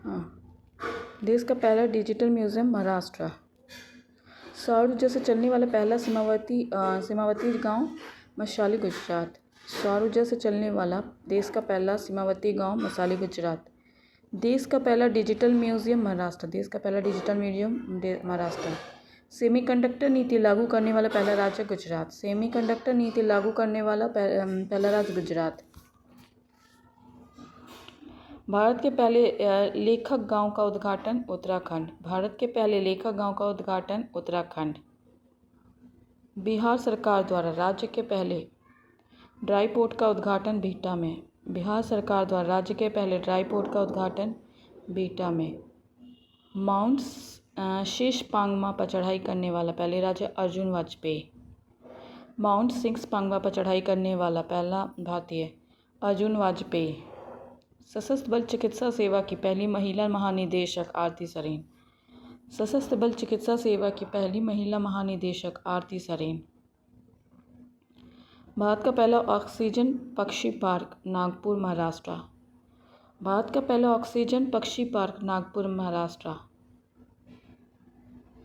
हाँ, देश का पहला डिजिटल म्यूजियम महाराष्ट्र। सौर ऊर्जा से चलने वाला पहला सीमावर्ती गांव मशाली गुजरात। सौर ऊर्जा से चलने वाला देश का पहला सीमावर्ती गांव मसाली गुजरात। देश का पहला डिजिटल म्यूजियम महाराष्ट्र। देश का पहला डिजिटल म्यूजियम महाराष्ट्र। सेमीकंडक्टर नीति लागू करने वाला पहला राज्य गुजरात। सेमीकंडक्टर नीति लागू करने वाला पहला राज्य गुजरात। भारत के पहले लेखक गांव का उद्घाटन उत्तराखंड। भारत के पहले लेखक गांव का उद्घाटन उत्तराखंड। बिहार सरकार द्वारा राज्य के पहले ड्राई पोर्ट का उद्घाटन बिहटा में। बिहार सरकार द्वारा राज्य के पहले ड्राई पोर्ट का उद्घाटन बिहटा में। माउंट शीश पांगमा पर चढ़ाई करने वाला पहले राज्य अर्जुन वाजपेयी। माउंट सिंग्स पांगमा पर चढ़ाई करने वाला पहला भारतीय अर्जुन वाजपेयी। सशस्त्र बल चिकित्सा सेवा की पहली महिला महानिदेशक आरती सरीन। सशस्त्र बल चिकित्सा सेवा की पहली महिला महानिदेशक आरती सरीन। भारत का पहला ऑक्सीजन पक्षी पार्क नागपुर महाराष्ट्र। भारत का पहला ऑक्सीजन पक्षी पार्क नागपुर महाराष्ट्र।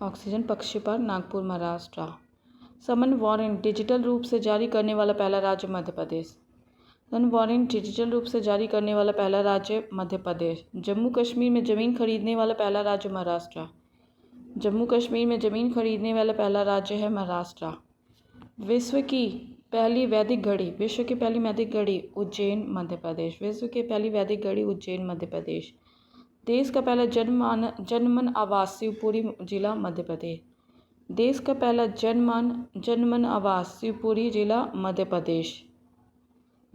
ऑक्सीजन पक्षी पार्क नागपुर महाराष्ट्र। समन वारंट डिजिटल रूप से जारी करने वाला पहला राज्य मध्य प्रदेश। समन वारंट डिजिटल रूप से जारी करने वाला पहला राज्य मध्य प्रदेश। जम्मू कश्मीर में ज़मीन खरीदने वाला पहला राज्य महाराष्ट्र। जम्मू कश्मीर में ज़मीन खरीदने वाला पहला राज्य है महाराष्ट्र। विश्व की पहली वैदिक घड़ी। विश्व की पहली वैदिक घड़ी उज्जैन मध्य प्रदेश। विश्व की पहली वैदिक घड़ी उज्जैन मध्य प्रदेश। देश का पहला जनमन आवास शिवपुरी जिला मध्य प्रदेश। देश का पहला जनमन आवास शिवपुरी जिला मध्य प्रदेश।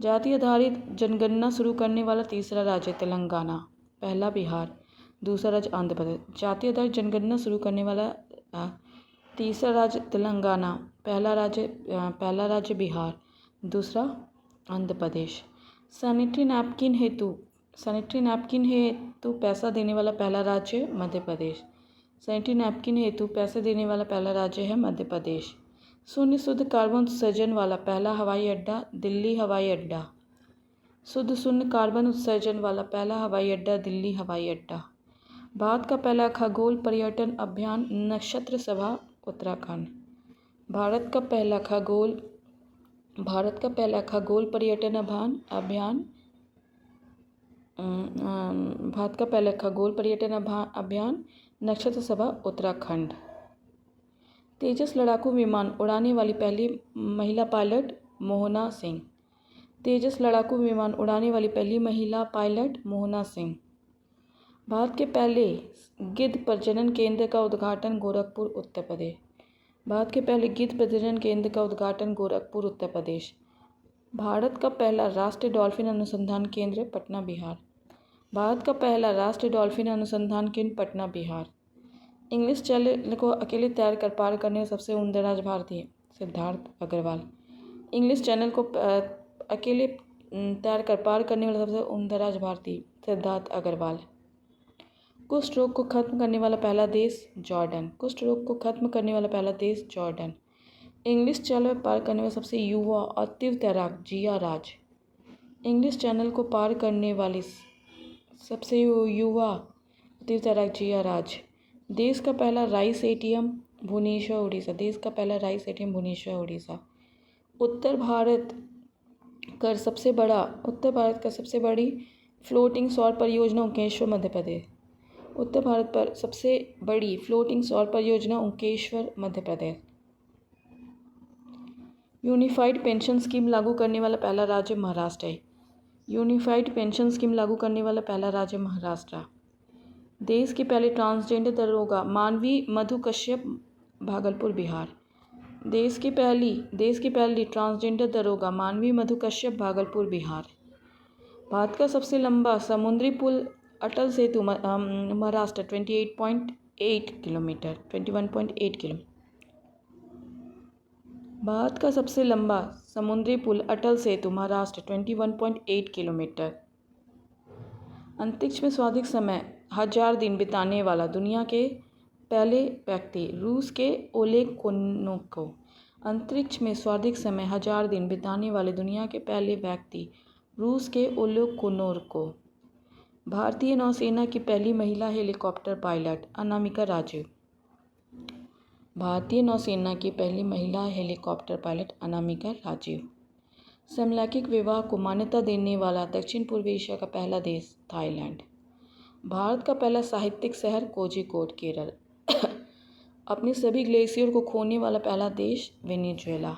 जाति आधारित जनगणना शुरू करने वाला तीसरा राज्य तेलंगाना। पहला बिहार, दूसरा राज्य आंध्र प्रदेश। जाति आधारित जनगणना शुरू करने वाला तीसरा राज्य तेलंगाना, पहला राज्य बिहार, दूसरा आंध्र प्रदेश। सैनिटरी नैपकिन हेतु पैसा देने वाला पहला राज्य मध्य प्रदेश। सैनिटरी नैपकिन हेतु पैसे देने वाला पहला राज्य है मध्य प्रदेश। शून्य शुद्ध कार्बन उत्सर्जन वाला पहला हवाई अड्डा दिल्ली हवाई अड्डा। शून्य कार्बन उत्सर्जन वाला पहला हवाई अड्डा दिल्ली हवाई अड्डा। भारत का पहला खगोल पर्यटन अभियान नक्षत्र सभा उत्तराखंड। भारत का पहला खगोल पर्यटन अभियान नक्षत्र सभा उत्तराखंड। तेजस लड़ाकू विमान उड़ाने वाली पहली महिला पायलट मोहना सिंह। तेजस लड़ाकू विमान उड़ाने वाली पहली महिला पायलट मोहना सिंह। भारत के पहले गिद्ध प्रजनन केंद्र का उद्घाटन गोरखपुर उत्तर प्रदेश। भारत के पहले गिद्ध प्रजनन केंद्र का उद्घाटन गोरखपुर उत्तर प्रदेश। भारत का पहला राष्ट्रीय डॉल्फिन अनुसंधान केंद्र पटना बिहार। भारत का पहला राष्ट्रीय डॉल्फिन अनुसंधान केंद्र पटना बिहार। इंग्लिश चैनल को अकेले तैर कर पार करने वाला सबसे उम्रदराज भारतीय सिद्धार्थ अग्रवाल। इंग्लिश चैनल को अकेले तैर कर पार करने वाला सबसे उम्रदराज भारतीय सिद्धार्थ अग्रवाल। कुष्ठ रोग को खत्म करने वाला पहला देश जॉर्डन। कुष्ठ रोग को खत्म करने वाला पहला देश जॉर्डन। इंग्लिश चैनल पार करने वाला सबसे युवा और तीव्र तैराक जिया राज। इंग्लिश चैनल को पार करने वाली सबसे युवा तीव्र तैराक जिया राज। देश का पहला राइस एटीएम भुवनेश्वर उड़ीसा। देश का पहला राइस एटीएम भुवनेश्वर उड़ीसा। उत्तर भारत का सबसे बड़ी फ्लोटिंग सौर परियोजना ओंकेश्वर मध्य प्रदेश। उत्तर भारत पर सबसे बड़ी फ्लोटिंग सौर परियोजना ओंकेश्वर Madhya Pradesh. Unified pension scheme लागू करने वाला पहला राज्य महाराष्ट्र है। यूनिफाइड पेंशन स्कीम लागू करने वाला पहला राज्य महाराष्ट्र। देश की पहली ट्रांसजेंडर दरोगा मानवी मधु कश्यप भागलपुर बिहार। देश की पहली ट्रांसजेंडर दरोगा मानवी मधु कश्यप भागलपुर बिहार। भारत का सबसे लंबा समुद्री पुल अटल सेतु महाराष्ट्र 21.8 किलोमीटर। भारत का सबसे लंबा समुद्री पुल अटल सेतु महाराष्ट्र 21.8 किलोमीटर। अंतरिक्ष में सर्वाधिक समय 1000 दिन बिताने वाला दुनिया के पहले व्यक्ति रूस के ओलेग कोनोको। अंतरिक्ष में सर्वाधिक समय 1000 दिन बिताने वाले दुनिया के पहले व्यक्ति रूस के ओलेग कोनोको। भारतीय नौसेना की पहली महिला हेलीकॉप्टर पायलट अनामिका राजीव। भारतीय नौसेना की पहली महिला हेलीकॉप्टर पायलट अनामिका राजीव। समलैंगिक विवाह को मान्यता देने वाला दक्षिण पूर्व एशिया का पहला देश थाईलैंड। भारत का पहला साहित्यिक शहर कोझिकोड केरल। अपने सभी ग्लेशियर को खोने वाला पहला देश वेनेजुएला।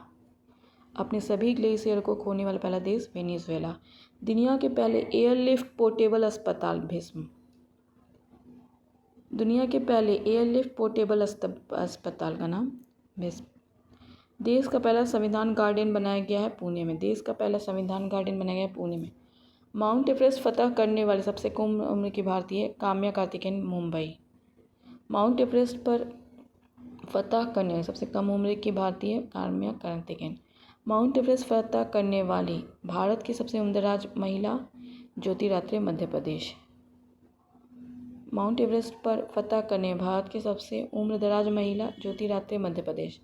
अपने सभी ग्लेशियर को खोने वाला पहला देश वेनेजुएला। दुनिया के पहले एयरलिफ्ट पोर्टेबल अस्पताल भीष्म। दुनिया के पहले एयरलिफ्ट पोर्टेबल अस्पताल का नाम भीष्म। देश का पहला संविधान गार्डन बनाया गया है पुणे में। देश का पहला संविधान गार्डन बनाया गया है पुणे में। माउंट एवरेस्ट फतह करने वाली सबसे कम उम्र की भारतीय काम्या कार्तिकेयन मुंबई। माउंट एवरेस्ट पर फतह करने वाली सबसे कम उम्र की भारतीय काम्या कार्तिकेयन। माउंट एवरेस्ट फतह करने वाली भारत की सबसे उम्रदराज महिला ज्योतिरात्रे मध्य प्रदेश। माउंट एवरेस्ट पर फतह करने भारत की सबसे उम्रदराज महिला ज्योतिरात्रे मध्य प्रदेश।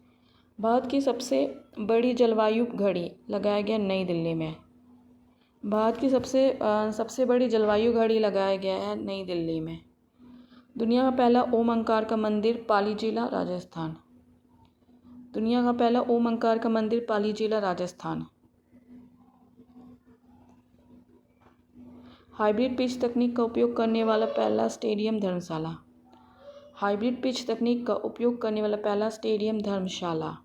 भारत की सबसे बड़ी जलवायु घड़ी लगाया गया नई दिल्ली में। भारत की सबसे बड़ी जलवायु घड़ी लगाया गया है नई दिल्ली में। दुनिया का पहला ओमकार का मंदिर पाली जिला राजस्थान। दुनिया का पहला ओमकार का मंदिर पाली जिला राजस्थान। हाइब्रिड पिच तकनीक का उपयोग करने वाला पहला स्टेडियम धर्मशाला। हाइब्रिड पिच तकनीक का उपयोग करने वाला पहला स्टेडियम धर्मशाला।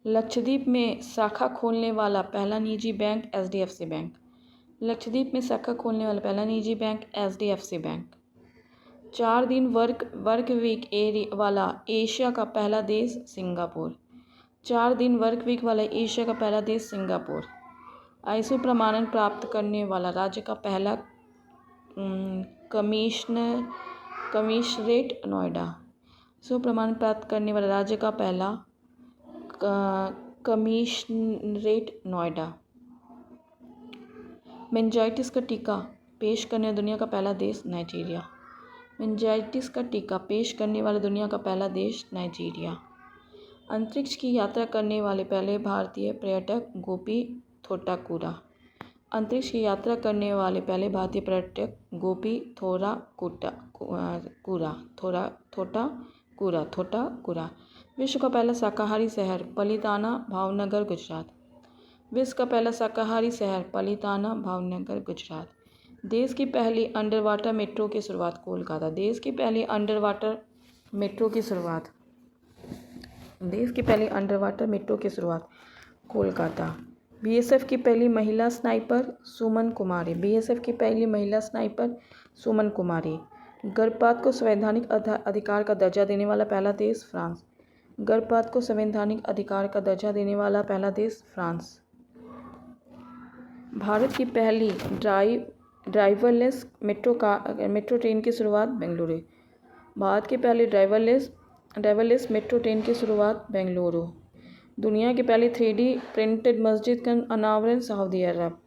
लक्षद्वीप में शाखा खोलने वाला पहला निजी बैंक HDFC बैंक। लक्षद्वीप में शाखा खोलने वाला पहला निजी बैंक HDFC बैंक। 4 दिन वर्क वीक वाला एशिया का पहला देश सिंगापुर। 4 दिन वर्क वीक वाला एशिया का पहला देश सिंगापुर। आईएसओ प्रमाणन प्राप्त करने वाला राज्य का पहला कमिश्नरेट नोएडा। आईएसओ प्रमाणन प्राप्त करने वाला राज्य का पहला कमिश्नरेट नोएडा। मेनिंजाइटिस का टीका पेश करने वाला दुनिया का पहला देश नाइजीरिया। मेनिंजाइटिस का टीका पेश करने वाला दुनिया का पहला देश नाइजीरिया। अंतरिक्ष की यात्रा करने वाले पहले भारतीय पर्यटक गोपी थोटाकुरा। अंतरिक्ष की यात्रा करने वाले पहले भारतीय पर्यटक गोपी थोटाकुरा। विश्व का पहला शाकाहारी शहर पलिताना भावनगर गुजरात। विश्व का पहला शाकाहारी शहर पलिताना भावनगर गुजरात। देश की पहली अंडर वाटर मेट्रो की शुरुआत कोलकाता। देश की पहली अंडर वाटर मेट्रो की शुरुआत। देश की पहली अंडर वाटर मेट्रो की शुरुआत कोलकाता। बीएसएफ की पहली महिला स्नाइपर सुमन कुमारी। बीएसएफ की पहली महिला स्नाइपर सुमन कुमारी। गर्भपात को संवैधानिक अधिकार का दर्जा देने वाला पहला देश फ्रांस। गर्भपात को संवैधानिक अधिकार का दर्जा देने वाला पहला देश फ्रांस। भारत की पहली ड्राइवरलेस मेट्रो ट्रेन की शुरुआत बेंगलुरु। भारत की पहली ड्राइवरलेस मेट्रो ट्रेन की शुरुआत बेंगलुरु। दुनिया की पहली 3D प्रिंटेड मस्जिद का अनावरण सऊदी अरब।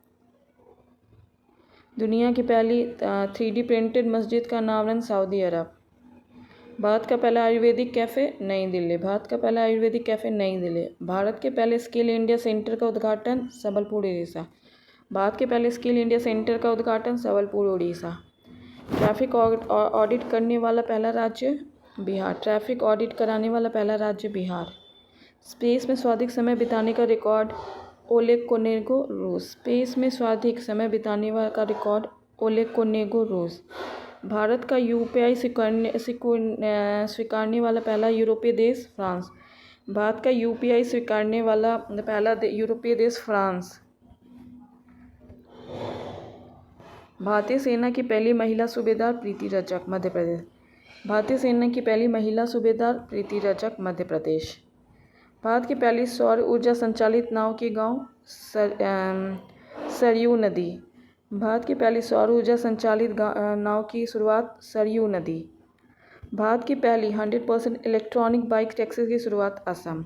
दुनिया की पहली 3D प्रिंटेड मस्जिद का अनावरण सऊदी अरब। भारत का पहला आयुर्वेदिक कैफ़े नई दिल्ली। भारत का पहला आयुर्वेदिक कैफ़े नई दिल्ली। भारत के पहले स्किल इंडिया सेंटर का उद्घाटन सबलपुर उड़ीसा। भारत के पहले स्किल इंडिया सेंटर का उद्घाटन सबलपुर उड़ीसा। ट्रैफिक ऑडिट करने वाला पहला राज्य बिहार। ट्रैफिक ऑडिट कराने वाला पहला राज्य बिहार। स्पेस में सर्वाधिक समय बिताने का रिकॉर्ड ओलेग कोनेगो रूस। स्पेस में सर्वाधिक समय बिताने का रिकॉर्ड ओलेग कोनेगो रूस। भारत का यूपीआई स्वीकारने वाला पहला यूरोपीय देश फ्रांस। भारत का यूपीआई स्वीकारने वाला पहला यूरोपीय देश फ्रांस। भारतीय सेना की पहली महिला सूबेदार प्रीति रजक मध्य प्रदेश। भारतीय सेना की पहली महिला सूबेदार प्रीति रजक मध्य प्रदेश। भारत की पहली सौर ऊर्जा संचालित नाव की गांव सरयू नदी। भारत की पहली सौर ऊर्जा संचालित नाव की शुरुआत सरयू नदी। भारत की पहली 100% इलेक्ट्रॉनिक बाइक टैक्सी की शुरुआत असम।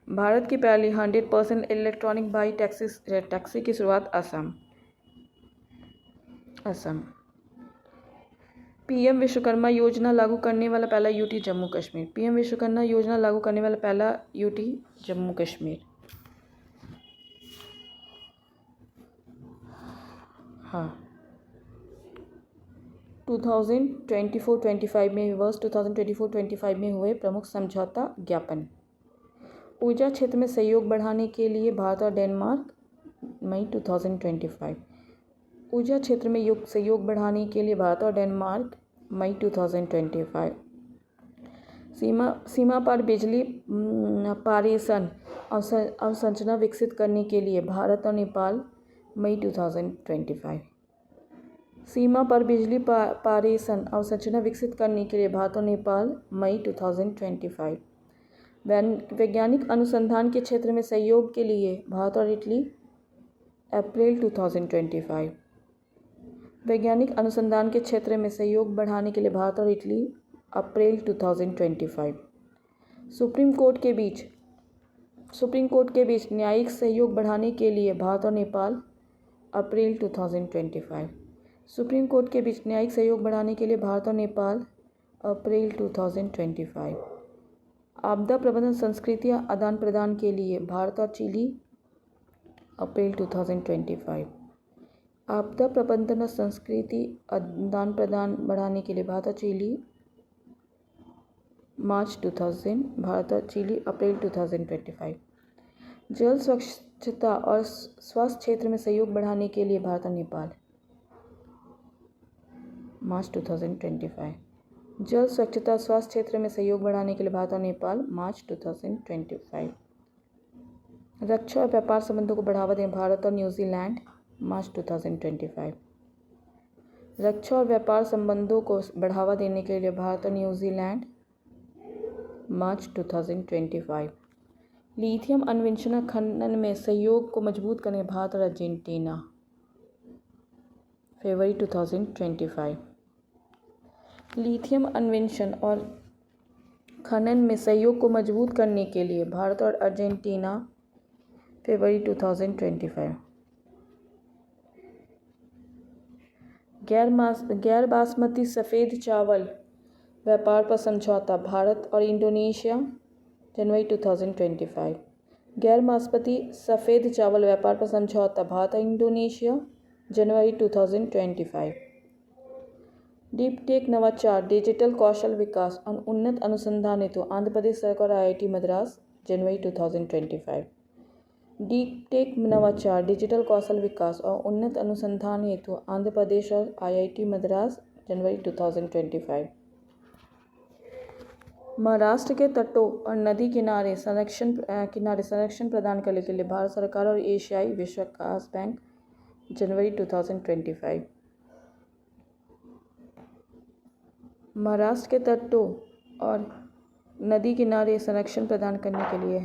भारत की पहली 100% इलेक्ट्रॉनिक बाइक टैक्सी की शुरुआत असम। पीएम विश्वकर्मा योजना लागू करने वाला पहला यूटी जम्मू कश्मीर। पीएम विश्वकर्मा योजना लागू करने वाला पहला यूटी जम्मू कश्मीर। हाँ, 2024-25 में वर्ष 2024-25 में हुए प्रमुख समझौता ज्ञापन। ऊर्जा क्षेत्र में सहयोग बढ़ाने के लिए भारत और डेनमार्क, मई 2025। ऊर्जा क्षेत्र में सहयोग बढ़ाने के लिए भारत और डेनमार्क, मई 2025। सीमा पार बिजली पारेषण अवसंरचना विकसित करने के लिए भारत और नेपाल, मई 2025। सीमा पर बिजली पारेषण अवसंरचना विकसित करने के लिए भारत और नेपाल, मई 2025। वैज्ञानिक अनुसंधान के क्षेत्र में सहयोग के लिए भारत और इटली, अप्रैल 2025। वैज्ञानिक अनुसंधान के क्षेत्र में सहयोग बढ़ाने के लिए भारत और इटली, अप्रैल 2025। सुप्रीम कोर्ट के बीच न्यायिक सहयोग बढ़ाने के लिए भारत और नेपाल, अप्रैल 2025। सुप्रीम कोर्ट के बीच न्यायिक सहयोग बढ़ाने के लिए भारत और नेपाल, अप्रैल 2025। आपदा प्रबंधन संस्कृतियाँ आदान प्रदान के लिए भारत और चिली, अप्रैल 2025। आपदा प्रबंधन और संस्कृति आदान प्रदान बढ़ाने के लिए भारत और चिली, मार्च 2000, भारत और चिली, अप्रैल 2025। जल स्वच्छता और स्वास्थ्य क्षेत्र में सहयोग बढ़ाने के लिए भारत और नेपाल, मार्च 2025। जल स्वच्छता स्वास्थ्य क्षेत्र में सहयोग बढ़ाने के लिए भारत और नेपाल, मार्च 2025। रक्षा और व्यापार संबंधों को बढ़ावा दें भारत और न्यूजीलैंड, मार्च 2025। रक्षा और व्यापार संबंधों को बढ़ावा देने के लिए भारत और न्यूजीलैंड, मार्च 2025। लिथियम अन्वेषण खनन में सहयोग को मजबूत करने भारत और अर्जेंटीना, फरवरी 2025। लिथियम अन्वेषण और खनन में सहयोग को मजबूत करने के लिए भारत और अर्जेंटीना, फरवरी 2025। गैर बासमती सफ़ेद चावल व्यापार पर समझौता भारत और इंडोनेशिया, जनवरी 2025। गैर बासमती सफ़ेद चावल व्यापार पर समझौता भारत और इंडोनेशिया, जनवरी 2025। डीप टेक नवाचार, डिजिटल कौशल विकास और उन्नत अनुसंधान हेतु आंध्र प्रदेश सरकार और IIT मद्रास, जनवरी 2025। डीप टेक नवाचार, डिजिटल कौशल विकास और उन्नत अनुसंधान हेतु आंध्र प्रदेश और IIT मद्रास, जनवरी 2025। महाराष्ट्र के तटों और नदी किनारे संरक्षण प्रदान करने के लिए भारत सरकार और एशियाई विकास बैंक, जनवरी 2025। महाराष्ट्र के तटों और नदी किनारे संरक्षण प्रदान करने के लिए